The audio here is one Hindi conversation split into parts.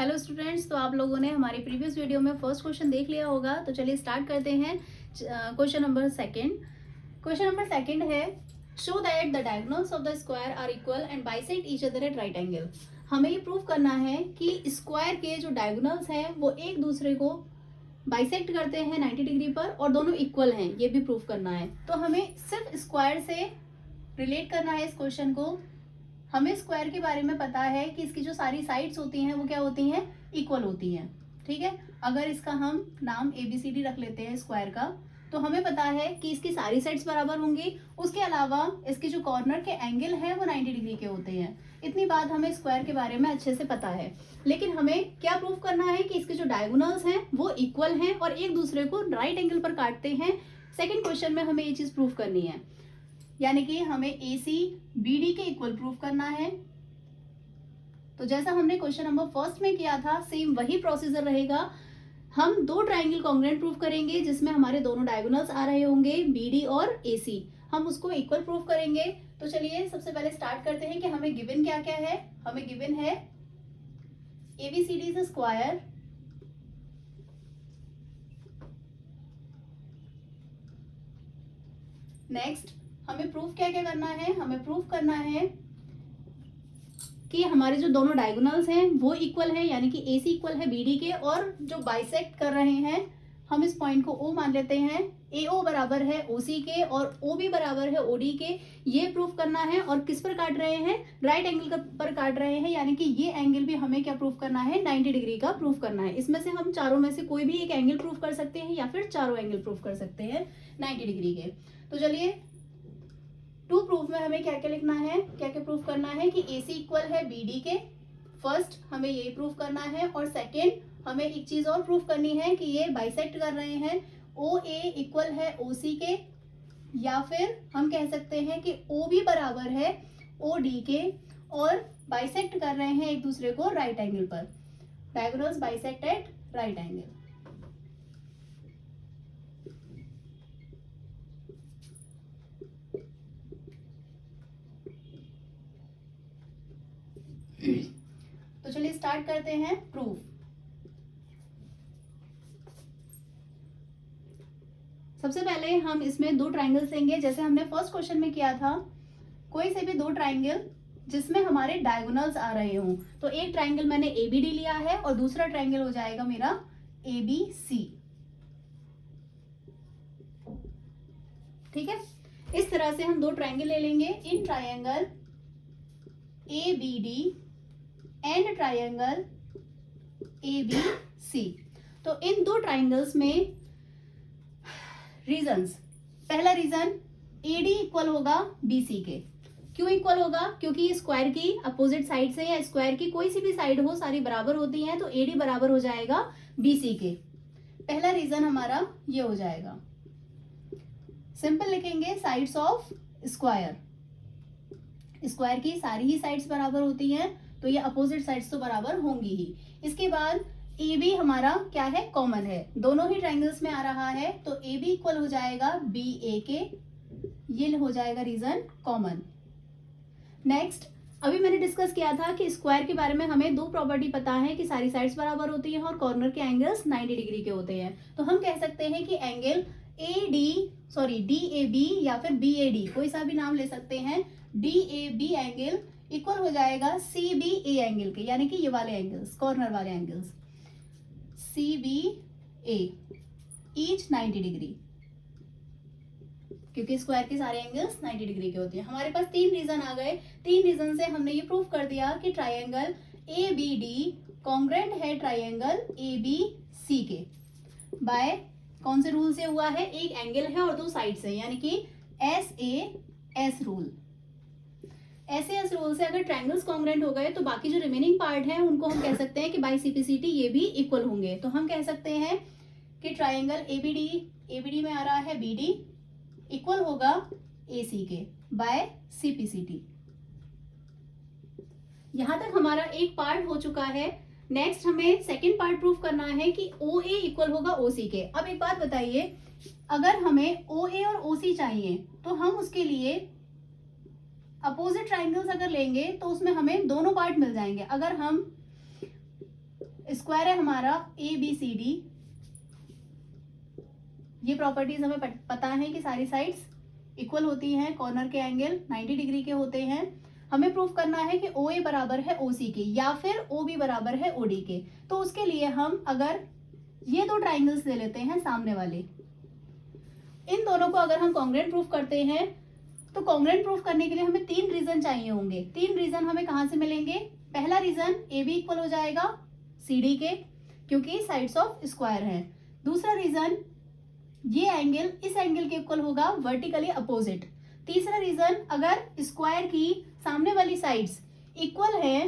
हेलो स्टूडेंट्स, तो आप लोगों ने हमारी प्रीवियस वीडियो में फर्स्ट क्वेश्चन देख लिया होगा। तो चलिए स्टार्ट करते हैं। क्वेश्चन नंबर सेकंड है, show that the diagonals of the square are equal and bisect each other at right angle. हमें ये प्रूव करना है कि स्क्वायर के जो डायगोनल्स हैं वो एक दूसरे को बाइसेक्ट करते हैं 90 डिग्री पर और दोनों इक्वल हैं, ये भी प्रूव करना है। तो हमें सिर्फ स्क्वायर से रिलेट करना है इस क्वेश्चन को। हमें स्क्वायर के बारे में पता है कि इसकी जो सारी साइड्स होती हैं वो क्या होती हैं, इक्वल होती हैं। ठीक है, अगर इसका हम नाम ABCD रख लेते हैं स्क्वायर का, तो हमें पता है कि इसकी सारी साइड्स बराबर होंगी। उसके अलावा इसके जो कॉर्नर के एंगल हैं वो 90 डिग्री के होते हैं। इतनी बात हमें स्क्वायर के बारे में अच्छे से पता है। लेकिन हमें क्या प्रूव करना है कि इसके जो डायगोनल्स हैं वो इक्वल हैं और एक दूसरे को राइट एंगल पर काटते हैं। सेकेंड क्वेश्चन में हमें ये चीज प्रूव करनी है, यानी कि हमें AC BD के इक्वल प्रूफ करना है। तो जैसा हमने क्वेश्चन नंबर फर्स्ट में किया था, सेम वही प्रोसीजर रहेगा। हम दो ट्राइंगल कॉन्ग्रुएंट प्रूफ करेंगे जिसमें हमारे दोनों डायगोनल्स आ रहे होंगे BD और AC। हम उसको इक्वल प्रूफ करेंगे। तो चलिए सबसे पहले स्टार्ट करते हैं कि हमें गिवन क्या क्या है। हमें गिवन है ABCD इज स्क्वायर, नेक्स्ट हमें प्रूफ क्या क्या करना है। हमें प्रूफ करना है कि हमारे जो दोनों डायगोनल्स हैं वो इक्वल है, यानी कि AC इक्वल है BD के, और जो बाइसेक्ट कर रहे हैं हम इस पॉइंट को O मान लेते हैं। AO बराबर है OC के और OB बराबर है OD के। ये प्रूफ करना है। और किस पर काट रहे हैं, राइट एंगल पर काट रहे हैं, यानी कि ये एंगल भी हमें क्या प्रूफ करना है, 90 डिग्री का प्रूफ करना है। इसमें से हम चारों में से कोई भी एक एंगल प्रूफ कर सकते हैं या फिर चारों एंगल प्रूफ कर सकते हैं 90 डिग्री के। तो चलिए टू प्रूफ में हमें क्या क्या लिखना है, क्या क्या प्रूफ करना है कि AC इक्वल है BD के। फर्स्ट हमें यही प्रूफ करना है। और सेकेंड हमें एक चीज और प्रूफ करनी है कि ये बाइसेक्ट कर रहे हैं। OA इक्वल है OC के, या फिर हम कह सकते हैं कि OB बराबर है OD के, और बाइसेक्ट कर रहे हैं एक दूसरे को राइट एंगल पर। Diagonals bisect at right angle. तो चलिए स्टार्ट करते हैं प्रूफ। सबसे पहले हम इसमें दो ट्राइंगल्स लेंगे, जैसे हमने फर्स्ट क्वेश्चन में किया था। कोई से भी दो ट्राइंगल जिसमें हमारे डायगोनल्स आ रहे हों। तो एक ट्राइंगल मैंने ABD लिया है और दूसरा ट्राइंगल हो जाएगा मेरा ABC। ठीक है, इस तरह से हम दो ट्राइंगल ले लेंगे। In triangle ABD and triangle ABC। तो इन दो ट्राइंगल्स में रीजंस, पहला रीजन AD इक्वल होगा BC के। क्यों इक्वल होगा, क्योंकि स्क्वायर की अपोजिट साइड से या स्क्वायर की कोई सी भी साइड हो सारी बराबर होती हैं, तो AD बराबर हो जाएगा BC के। पहला रीजन हमारा ये हो जाएगा। सिंपल लिखेंगे, साइड्स ऑफ स्क्वायर, स्क्वायर की सारी ही साइड्स बराबर होती हैं, तो ये अपोजिट साइड्स तो बराबर होंगी ही। इसके बाद AB हमारा क्या है, कॉमन है, दोनों ही ट्राइंगल्स में आ रहा है, तो AB इक्वल हो जाएगा BA के। ये हो जाएगा रीजन कॉमन। नेक्स्ट, अभी मैंने डिस्कस किया था कि स्क्वायर के बारे में हमें दो प्रॉपर्टी पता है कि सारी साइड्स बराबर होती हैं और कॉर्नर के एंगल्स 90 डिग्री के होते हैं। तो हम कह सकते हैं कि एंगल DAB या फिर BAD, कोई सा भी नाम ले सकते हैं। DAB एंगल इक्वल हो जाएगा CBA एंगल के, यानी कि ये वाले एंगल्स, कॉर्नर वाले एंगल्स CBA ईच 90 डिग्री, क्योंकि स्क्वायर के सारे एंगल्स 90 डिग्री के होते हैं। हमारे पास तीन रीजन आ गए। तीन रीजन से हमने ये प्रूफ कर दिया कि ट्राइंगल ABD कॉन्ग्रुएंट है ट्राइंगल ABC के। बाय कौन से रूल से हुआ है, एक एंगल है और दो साइड से, यानी कि SAS रूल। SAS रूल से अगर ट्राइंगल्स कॉन्ग्रुएंट हो गए तो बाकी जो रिमेनिंग पार्ट है उनको हम कह सकते हैं कि बाय CPCT ये भी इक्वल होंगे। तो हम कह सकते हैं कि ट्राइंगल ABD में आ रहा है BD इक्वल होगा AC के बाय CPCT। यहां तक हमारा एक पार्ट हो चुका है। नेक्स्ट हमें सेकंड पार्ट प्रूफ करना है कि OA इक्वल होगा OC के। अब एक बात बताइए, अगर हमें OA और OC चाहिए तो हम उसके लिए अपोजिट ट्राइंगल्स अगर लेंगे तो उसमें हमें दोनों पार्ट मिल जाएंगे। अगर हम स्क्वायर है हमारा ABCD, ये प्रॉपर्टीज हमें पता है कि सारी साइड्स इक्वल होती हैं, कॉर्नर के एंगल 90 डिग्री के होते हैं। हमें प्रूफ करना है कि OA बराबर है OC के या फिर OB बराबर है OD के। तो उसके लिए हम अगर ये दो ट्राइंगल्स ले लेते हैं सामने वाले, इन दोनों को अगर हम कॉन्ग्रुएंट प्रूफ करते हैं तो कॉन्ग्रुएंट प्रूफ करने के लिए हमें 3 रीजन चाहिए होंगे। 3 रीजन हमें कहां से मिलेंगे? पहला रीजन AB इक्वल हो जाएगा CD के, क्योंकि साइड्स ऑफ स्क्वायर है। दूसरा रीजन, ये एंगल इस एंगल के इक्वल होगा वर्टिकली अपोजिट। तीसरा रीजन, अगर स्क्वायर की सामने वाली साइड्स इक्वल है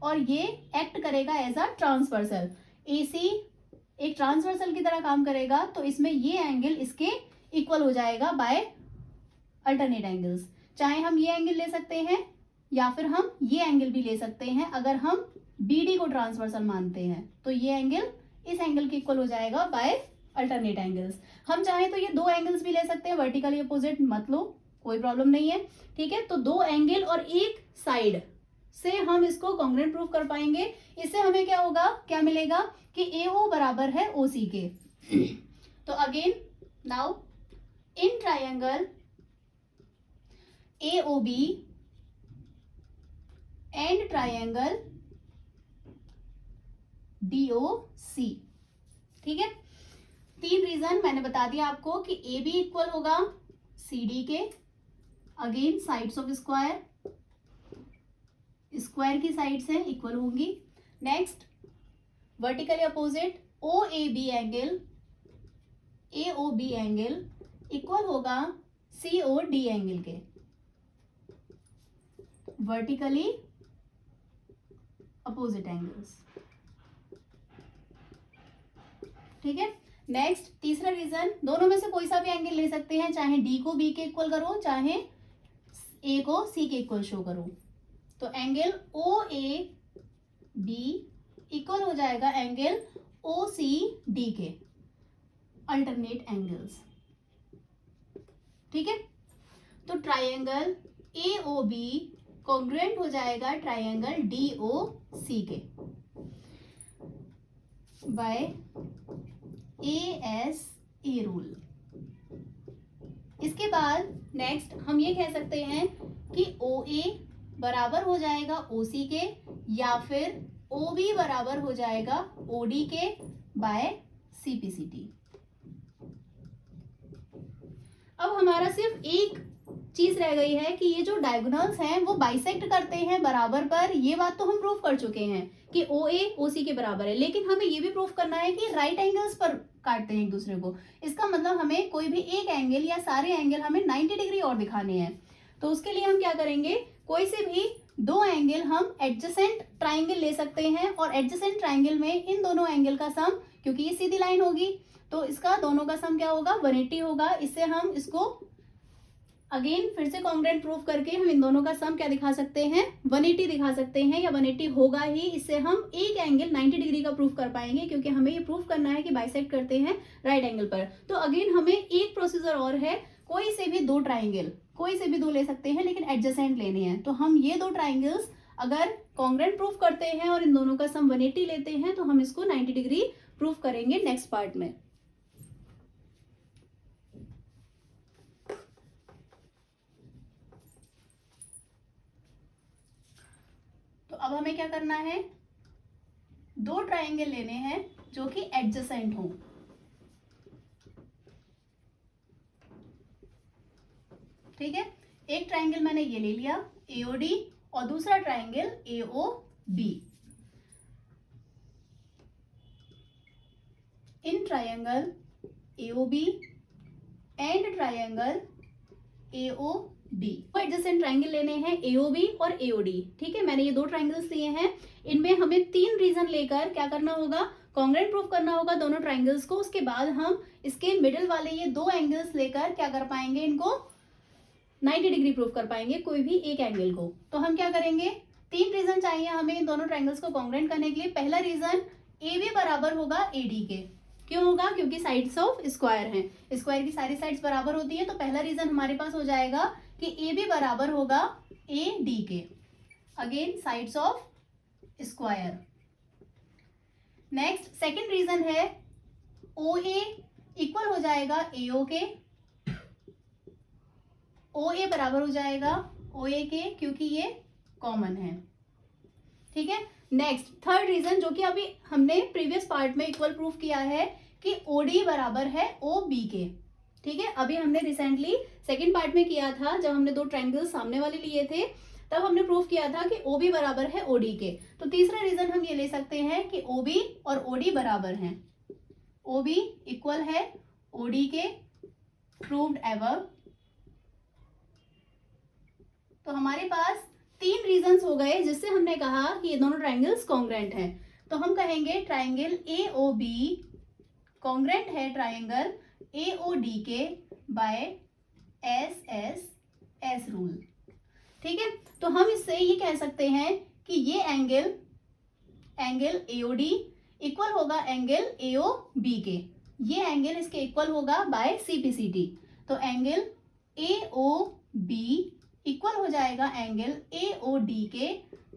और ये एक्ट करेगा एज अ ट्रांसवर्सल, AC एक ट्रांसवर्सल की तरह काम करेगा, तो इसमें ये एंगल इसके इक्वल हो जाएगा बाय अल्टरनेट एंगल्स। चाहे हम ये एंगल ले सकते हैं या फिर हम ये एंगल भी ले सकते हैं। अगर हम BD को ट्रांसवर्सल मानते हैं तो ये एंगल इस एंगल के इक्वल हो जाएगा बाय अल्टरनेट एंगल्स। हम चाहें तो ये 2 एंगल्स भी ले सकते हैं, वर्टिकली अपोजिट मत लो, कोई प्रॉब्लम नहीं है, ठीक है। तो 2 एंगल और एक साइड से हम इसको कॉन्ग्रुएंट प्रूफ कर पाएंगे। इससे हमें क्या होगा, क्या मिलेगा कि AO बराबर है OC के। तो again now in triangle AOB and triangle DOC, ठीक है। 3 रीजन मैंने बता दिया आपको कि AB इक्वल होगा CD के, again sides of square, square की साइड्स हैं इक्वल होंगी। Next vertically opposite AOB angle equal होगा COD एंगल के, वर्टिकली अपोजिट एंगल्स, ठीक है। नेक्स्ट तीसरा रीजन, दोनों में से कोई सा भी एंगल ले सकते हैं, चाहे D को B के इक्वल करो, चाहे A को C के इक्वल शो करो। तो एंगल OAB इक्वल हो जाएगा एंगल OCD के, अल्टरनेट एंगल्स, ठीक है। तो ट्रायंगल AOB कॉन्ग्रुएंट हो जाएगा ट्रायंगल DOC के बाय ASA रूल। इसके बाद नेक्स्ट हम ये कह सकते हैं कि OA बराबर हो जाएगा OC के या फिर OB बराबर हो जाएगा OD के बाय CPCT। अब हमारा सिर्फ एक चीज रह गई है कि ये जो डायगोनल्स हैं वो बाइसेक्ट करते हैं बराबर पर। ये बात तो हम प्रूफ कर चुके हैं कि OA OC के बराबर है, लेकिन हमें ये भी प्रूफ करना है कि राइट एंगल्स पर काटते हैं एक दूसरे को। इसका मतलब हमें कोई भी एक एंगल या सारे एंगल हमें 90 डिग्री और दिखाने हैं। तो उसके लिए हम क्या करेंगे, कोई से भी 2 एंगल हम एडजेसेंट ट्राइंगल ले सकते हैं, और एडजेसेंट ट्राइंगल में इन दोनों एंगल का सम, क्योंकि ये सीधी लाइन होगी तो इसका दोनों का सम क्या होगा, 180 होगा। इससे हम इसको अगेन फिर से कॉन्ग्रुएंट प्रूफ करके हम इन दोनों का सम क्या दिखा सकते हैं, 180 दिखा सकते हैं, या 180 होगा ही। इससे हम एक एंगल 90 डिग्री का प्रूफ कर पाएंगे, क्योंकि हमें ये प्रूफ करना है कि बाइसेक्ट करते हैं राइट एंगल पर। तो अगेन हमें एक प्रोसीजर और है, कोई से भी 2 ट्राइंगल, कोई से भी 2 ले सकते हैं, लेकिन एडजेसेंट लेने हैं। तो हम ये 2 ट्राइंगल्स अगर कॉन्ग्रुएंट प्रूफ करते हैं और इन दोनों का सम 180 लेते हैं तो हम इसको 90 डिग्री प्रूफ करेंगे नेक्स्ट पार्ट में। तो अब हमें क्या करना है, 2 ट्राइंगल लेने हैं जो कि एडजेसेंट हो। ठीक है, एक ट्राइंगल मैंने ये ले लिया AOD और दूसरा triangle AOB। In triangle AOB and triangle AOD को एडजेसेंट ट्राइंगल लेने हैं AOB और AOD। ठीक है, मैंने ये 2 ट्राइंगल्स लिए हैं, इनमें हमें 3 रीजन लेकर क्या करना होगा, कॉन्ग्रुएंट प्रूफ करना होगा दोनों ट्राइंगल्स को। उसके बाद हम इसके मिडिल वाले ये 2 एंगल्स लेकर क्या कर पाएंगे, इनको 90 डिग्री प्रूफ कर पाएंगे कोई भी एक एंगल को। तो हम क्या करेंगे, 3 रीजन चाहिए हमें इन दोनों ट्राइंगल्स को कॉन्ग्रुएंट करने के लिए। पहला रीजन, AB बराबर होगा AD के। क्यों होगा, क्योंकि साइड्स ऑफ स्क्वायर हैं, स्क्वायर की सारी साइड्स बराबर होती है। तो पहला रीजन हमारे पास हो जाएगा कि AB बराबर होगा AD के, again sides of square. Next second reason है ओ ए इक्वल हो जाएगा एओ के, ओ ए बराबर हो जाएगा ओ ए के, क्योंकि ये कॉमन है, ठीक है। नेक्स्ट थर्ड रीजन, जो कि अभी हमने प्रीवियस पार्ट में इक्वल प्रूफ किया है कि ओडी बराबर है ओ बी के, ठीक है। अभी हमने रिसेंटली सेकंड पार्ट में किया था, जब हमने दो ट्रायंगल सामने वाले लिए थे, तब हमने प्रूफ किया था कि ओ बी बराबर है ओडी के। तो तीसरा रीजन हम ये ले सकते हैं कि ओ बी और ओडी बराबर हैं, ओ बी इक्वल है ओडी के, प्रूव्ड एबव। तो हमारे पास तीन रीजंस हो गए जिससे हमने कहा कि ये दोनों ट्रायंगल्स कॉन्ग्रेंट हैं। तो हम कहेंगे triangle A O B congruent है ट्रायंगल ए ओ डी के by S S S rule, ठीक है। तो हम इससे ये कह सकते हैं कि ये angle A O D equal होगा एंगल ए ओ बी के, ये एंगल इसके इक्वल होगा by C P C T. तो angle A O B equal हो जाएगा एंगल ए ओ डी के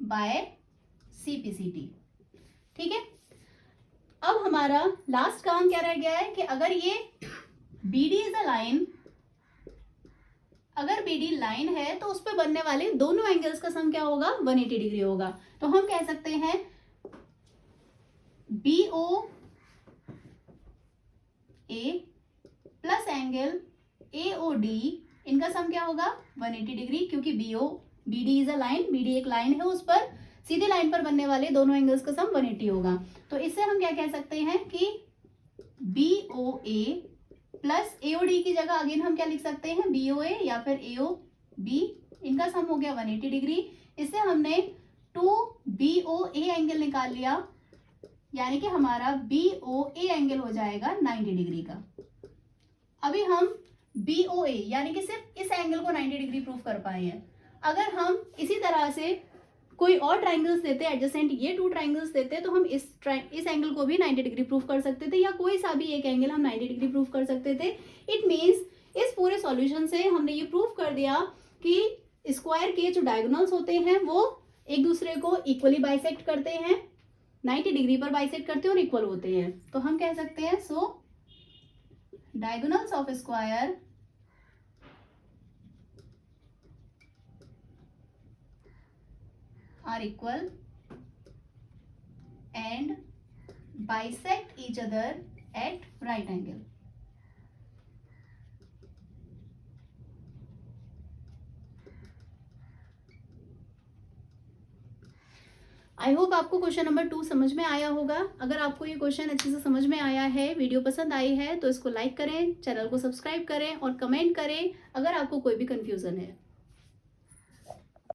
by C P C T, ठीक है। अब हमारा लास्ट काम क्या रह गया है कि अगर ये B D is a line, अगर बी डी लाइन है तो उस पर बनने वाले दोनों एंगल्स का सम क्या होगा, 180 डिग्री होगा। तो हम कह सकते हैं B O A plus angle A O D, इनका सम क्या होगा 180 डिग्री, क्योंकि B D is a line, B D एक लाइन है, उस पर सीधी लाइन पर बनने वाले दोनों एंगल्स का सम 180 होगा। तो इससे हम क्या कह सकते हैं कि B O A plus A O D की जगह अगेन हम क्या लिख सकते हैं, बी ओ ए या फिर ए ओ बी, इनका सम हो गया 180 डिग्री। इससे हमने 2 बी ओ ए एंगल निकाल लिया, यानी कि हमारा बी ओ ए एंगल हो जाएगा 90 डिग्री का। अभी हम बी ओ ए यानी कि सिर्फ इस एंगल को 90 डिग्री प्रूव कर पाए हैं। अगर हम इसी तरह से कोई और ट्राइंगल्स देते एडजेसेंट, ये 2 ट्राइंगल्स देते तो हम इस एंगल को भी 90 डिग्री प्रूव कर सकते थे, या कोई सा भी एक एंगल हम 90 डिग्री प्रूव कर सकते थे। इट मीन्स इस पूरे सॉल्यूशन से हमने ये प्रूव कर दिया कि स्क्वायर के जो डायगोनल्स होते हैं वो एक दूसरे को इक्वली बाइसेक्ट करते हैं, 90 डिग्री पर बाइसेक्ट करते हैं और इक्वल होते हैं। तो हम कह सकते हैं सो diagonals of square are equal and bisect each other at right angle. I hope आपको क्वेश्चन नंबर 2 समझ में आया होगा। अगर आपको ये क्वेश्चन अच्छे से समझ में आया है, वीडियो पसंद आई है, तो इसको लाइक करें, चैनल को सब्सक्राइब करें और कमेंट करें अगर आपको कोई भी कंफ्यूजन है।